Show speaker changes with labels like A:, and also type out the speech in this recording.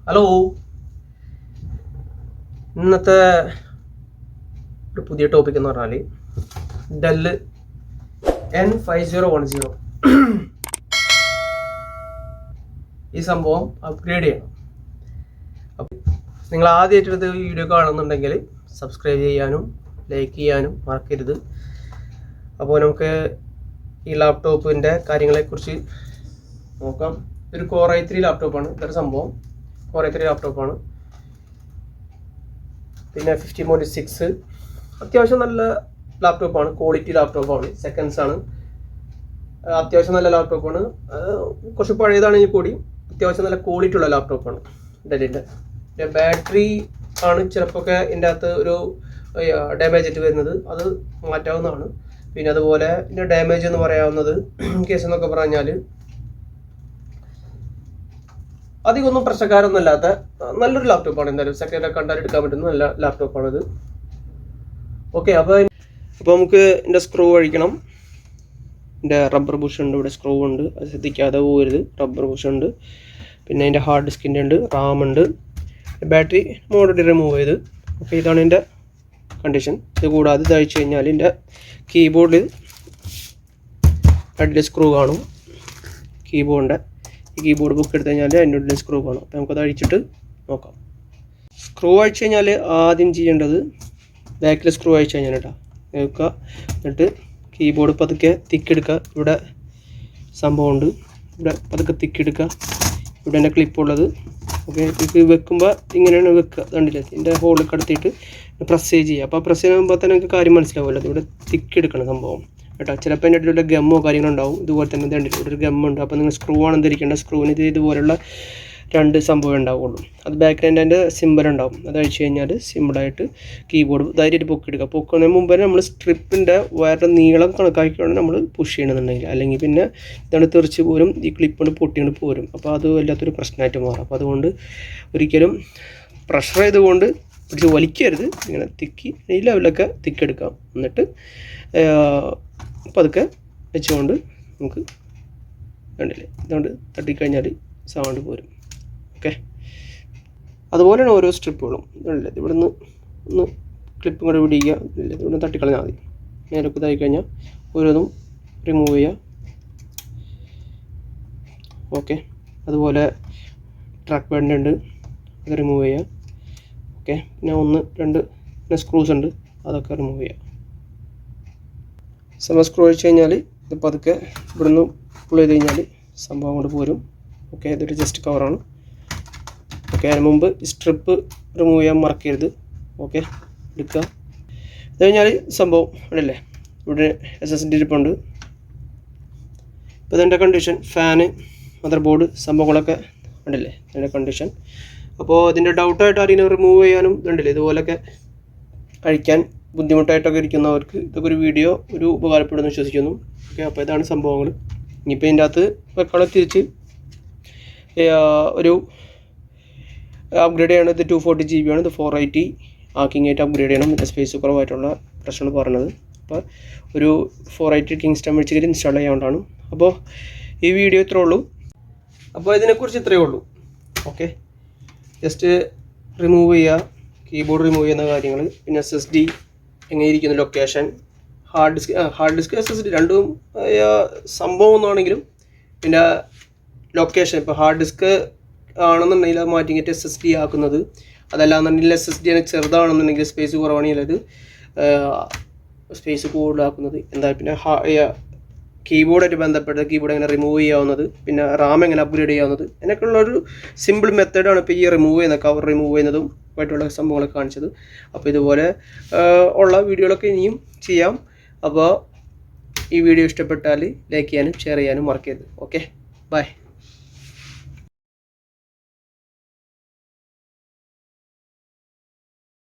A: Hello, ഇന്നത്തെ ഒരു പുതിയ ടോപ്പിക് എന്ന് പറഞ്ഞാൽ ഡെൽ N5010 ഈ സംഭവം അപ്ഗ്രേഡ് ചെയ്യണം. അപ്പം നിങ്ങൾ ആദ്യമായിട്ട് വീഡിയോ കാണുന്നുണ്ടെങ്കിൽ സബ്സ്ക്രൈബ് ചെയ്യാനും ലൈക്ക് ചെയ്യാനും മറക്കരുത്. അപ്പോൾ നമുക്ക് ഈ ലാപ്ടോപ്പിൻ്റെ കാര്യങ്ങളെക്കുറിച്ച് നോക്കാം. ഒരു Core i3 ലാപ്ടോപ്പാണ്. ഇതൊരു സംഭവം Core i3 ലാപ്ടോപ്പാണ്. പിന്നെ 50.6 അത്യാവശ്യം നല്ല ലാപ്ടോപ്പാണ്, ക്വാളിറ്റി ലാപ്ടോപ്പാണ്, സെക്കൻഡ്സ് ആണ്. അത്യാവശ്യം നല്ല ലാപ്ടോപ്പാണ്. കുറച്ച് പഴയതാണെങ്കിൽ കൂടി അത്യാവശ്യം നല്ല ക്വാളിറ്റി ഉള്ള ലാപ്ടോപ്പാണ് ഡെല്ലിൻ്റെ. ബാറ്ററി ആണ് ചിലപ്പോൾ ഇതിൻ്റെ അകത്ത് ഒരു ഡാമേജ് ആയിട്ട് വരുന്നത്, അത് മാറ്റാവുന്നതാണ്. പിന്നെ അതുപോലെ ഇതിൻ്റെ ഡാമേജ് എന്ന് പറയാവുന്നത് കേസ് എന്നൊക്കെ പറഞ്ഞാൽ അധികമൊന്നും പ്രശ്നക്കാരൊന്നും അല്ലാത്ത നല്ലൊരു ലാപ്ടോപ്പാണ്. എന്തായാലും സെക്കൻഡ് കണ്ടാൽ എടുക്കാൻ പറ്റുന്ന നല്ല ലാപ്ടോപ്പാണിത്. ഓക്കെ, അപ്പോൾ നമുക്ക് ഇതിൻ്റെ സ്ക്രൂ അഴിക്കണം. ഇതിൻ്റെ റബ്ബർ ബുഷ് ഉണ്ട്, ഇവിടെ സ്ക്രൂ ഉണ്ട്, അത് ശ്രദ്ധിക്കാതെ പോകരുത്. റബ്ബർ ബുഷ് ഉണ്ട്, പിന്നെ അതിൻ്റെ ഹാർഡ് ഡിസ്കിൻ്റെ ഉണ്ട്, റാം ഉണ്ട്, ബാറ്ററി മോഡൽ റിമൂവ് ചെയ്ത്. ഓക്കെ, ഇതാണ് ഇതിൻ്റെ കണ്ടീഷൻ. ഇത് കൂടാതെ ഇത് അഴിച്ചു കഴിഞ്ഞാൽ ഇതിൻ്റെ കീബോർഡിൽ അടിയിൽ സ്ക്രൂ കാണും. കീബോർഡിൻ്റെ ഈ കീബോർഡ് ബുക്ക് എടുത്തു കഴിഞ്ഞാൽ അതിൻ്റെ ഉള്ളിൽ സ്ക്രൂ കാണും. അപ്പോൾ നമുക്കത് അഴിച്ചിട്ട് നോക്കാം. സ്ക്രൂ അഴിച്ചു കഴിഞ്ഞാൽ ആദ്യം ചെയ്യേണ്ടത് ബാക്കിൽ സ്ക്രൂ അഴിച്ചു കഴിഞ്ഞാൽ കേട്ടോ എന്നിട്ട് കീബോർഡ് പതുക്കെ തിക്കെടുക്കുക. ഇവിടെ സംഭവമുണ്ട്, ഇവിടെ പതുക്കെ തിക്കെടുക്കുക. ഇവിടെ എൻ്റെ ക്ലിപ്പുള്ളത്. ഓക്കെ, ഇത് വെക്കുമ്പോൾ ഇങ്ങനെയാണ് വെക്കുക. കണ്ടില്ലേ, ഇതിൻ്റെ ഹോളിൽ കടത്തിയിട്ട് പ്രസ് ചെയ്യുക. അപ്പോൾ പ്രസ് ചെയ്യുമ്പോൾ തന്നെ നിങ്ങൾക്ക് കാര്യം മനസ്സിലാവുമല്ലോ. ഇവിടെ തിക്കെടുക്കണം സംഭവം കേട്ടോ. ചിലപ്പോൾ എൻ്റെ അടുത്തുള്ള ഗമ്മോ കാര്യങ്ങളുണ്ടാവും. ഇതുപോലെ തന്നെ കണ്ടിട്ട് ഇവിടെ ഒരു ഗമ്മുണ്ട്. അപ്പോൾ നിങ്ങൾ സ്ക്രൂ ആണ് ധരിക്കേണ്ട. സ്ക്രൂവിന് ഇതുപോലുള്ള രണ്ട് സംഭവം ഉണ്ടാവുള്ളൂ. അത് ബാക്കിൽ അതിൻ്റെ സിമ്പിൾ ഉണ്ടാവും. അത് അഴിച്ചു കഴിഞ്ഞാൽ സിമ്പിളായിട്ട് കീബോർഡ് ധൈര്യമായിട്ട് പൊക്കിയെടുക്കുക. പൊക്കുന്നതിന് മുമ്പ് നമ്മൾ സ്ട്രിപ്പിൻ്റെ വയറിൻ്റെ നീളം കണക്കാക്കിയാണ് നമ്മൾ പുഷ് ചെയ്യണമെന്നുണ്ടെങ്കിൽ, അല്ലെങ്കിൽ പിന്നെ ഇതാണ് തെറിച്ച് പോരും, ഈ ക്ലിപ്പ് പൊട്ടിക്കൊണ്ട് പോരും. അപ്പോൾ അത് വല്ലാത്തൊരു പ്രശ്നമായിട്ട് മാറും. അപ്പോൾ അതുകൊണ്ട് ഒരിക്കലും പ്രഷർ ചെയ്തുകൊണ്ട് പിടിച്ച് വലിക്കരുത്. ഇങ്ങനെ തിക്കി ഈ ലെവലൊക്കെ തിക്കെടുക്കാം. എന്നിട്ട് പതുക്കെ വെച്ചുകൊണ്ട് നമുക്ക് കണ്ടില്ലേ, ഇതുകൊണ്ട് തട്ടിക്കഴിഞ്ഞാൽ സൗണ്ട് പോരും. ഓക്കെ, അതുപോലെയാണ് ഓരോ സ്ട്രിപ്പുകളും. കണ്ടില്ലേ, ഇവിടുന്ന് ഒന്ന് ക്ലിപ്പും കൂടെ പിടിക്കുക. ഇവിടുന്ന് തട്ടിക്കളഞ്ഞാൽ മതി. നേരൊക്കെ ഇതായി കഴിഞ്ഞാൽ ഓരോന്നും റിമൂവ് ചെയ്യുക. ഓക്കെ, അതുപോലെ ട്രാക്ക് പാഡിൻ്റെ ഉണ്ട്, അത് റിമൂവ് ചെയ്യുക. ഓക്കെ, പിന്നെ 1, 2 പിന്നെ സ്ക്രൂസ് ഉണ്ട്, അതൊക്കെ റിമൂവ് ചെയ്യുക. സംഭവം സ്ക്രൂ അഴിച്ച് കഴിഞ്ഞാൽ ഇത് പതുക്കെ ഇവിടുന്ന് പുൾ ചെയ്ത് കഴിഞ്ഞാൽ സംഭവം കൊണ്ട് പോരും. ഓക്കെ, ഇതൊരു ജസ്റ്റ് കവറാണ്. ഓക്കെ, അതിന് മുമ്പ് സ്ട്രിപ്പ് റിമൂവ് ചെയ്യാൻ മറക്കരുത്. ഓക്കെ, എടുക്കുക. ഇത് കഴിഞ്ഞാൽ സംഭവം ഇവിടെയല്ലേ, ഇവിടെ SSD ഇരിപ്പുണ്ട്. ഇപ്പോൾ ഇതിൻ്റെ കണ്ടീഷൻ, ഫാന്, മദർ ബോർഡ്, സംഭവങ്ങളൊക്കെ ഉണ്ടല്ലേ ഇതിൻ്റെ കണ്ടീഷൻ. അപ്പോൾ ഇതിൻ്റെ ഡൗട്ടായിട്ട് ആരെങ്കിലും റിമൂവ് ചെയ്യാനും ഇതുണ്ടല്ലേ, ഇതുപോലൊക്കെ കഴിക്കാൻ ബുദ്ധിമുട്ടായിട്ടൊക്കെ ഇരിക്കുന്നവർക്ക് ഇതൊക്കെ ഒരു വീഡിയോ ഒരു ഉപകാരപ്പെടുമെന്ന് വിശ്വസിക്കുന്നു. ഓക്കെ, അപ്പോൾ ഇതാണ് സംഭവങ്ങൾ. ഇനിയിപ്പോൾ ഇതിൻ്റെ അകത്ത് വെക്കാളെ തിരിച്ച് ഒരു അപ്ഗ്രേഡ് ചെയ്യണം. ഇത് 240 GB ആണ്. ഇത് 480 ആക്കിങ്ങായിട്ട് അപ്ഗ്രേഡ് ചെയ്യണം. ഇതിൻ്റെ സ്പേസ് കുറവായിട്ടുള്ള പ്രശ്നമാണ് പറഞ്ഞത്. അപ്പോൾ ഒരു 480 കിങ്സ്റ്റൺ വെച്ചിട്ട് ഇൻസ്റ്റാൾ ചെയ്യാവുന്നതാണ്. അപ്പോൾ ഈ വീഡിയോ ഇത്രേ ഉള്ളൂ. അപ്പോൾ ഇതിനെക്കുറിച്ച് ഇത്രയേ ഉള്ളൂ. ഓക്കെ, ജസ്റ്റ് റിമൂവ് ചെയ്യുക, കീബോർഡ് റിമൂവ് ചെയ്യുന്ന കാര്യങ്ങൾ, പിന്നെ SSD എങ്ങനെ ഇരിക്കുന്ന ലൊക്കേഷൻ, ഹാർഡ് ഡിസ്ക് SSD രണ്ടും സംഭവം ഒന്നാണെങ്കിലും പിന്നെ ലൊക്കേഷൻ. ഇപ്പോൾ ഹാർഡ് ഡിസ്ക് ആണെന്നുണ്ടെങ്കിൽ അത് മാറ്റിയിട്ട് SSD ആക്കുന്നത്, അതല്ലാന്നുണ്ടെങ്കിൽ SSD ചെറുതാണെന്നുണ്ടെങ്കിൽ സ്പേസ് കുറവാണെങ്കിൽ അത് സ്പേസ് കൂടുതലാക്കുന്നത്. എന്താ പിന്നെ കീബോർഡായിട്ട് ബന്ധപ്പെട്ട കീബോർഡ് എങ്ങനെ റിമൂവ് ചെയ്യാവുന്നത്, പിന്നെ റാം എങ്ങനെ അപ്ഗ്രേഡ് ചെയ്യാവുന്നത്, അതിനൊക്കെയുള്ളൊരു സിമ്പിൾ മെത്തേഡാണ് ഇപ്പോൾ ഈ റിമൂവ് ചെയ്യുന്ന കവർ റിമൂവ് ചെയ്യുന്നതും ആയിട്ടുള്ള സംഭവങ്ങളൊക്കെ കാണിച്ചത്. അപ്പോൾ ഇതുപോലെ ഉള്ള വീഡിയോകളൊക്കെ ഇനിയും ചെയ്യാം. അപ്പോൾ ഈ വീഡിയോ ഇഷ്ടപ്പെട്ടാൽ ലൈക്ക് ചെയ്യാനും ഷെയർ ചെയ്യാനും മറക്കരുത്. Okay, by.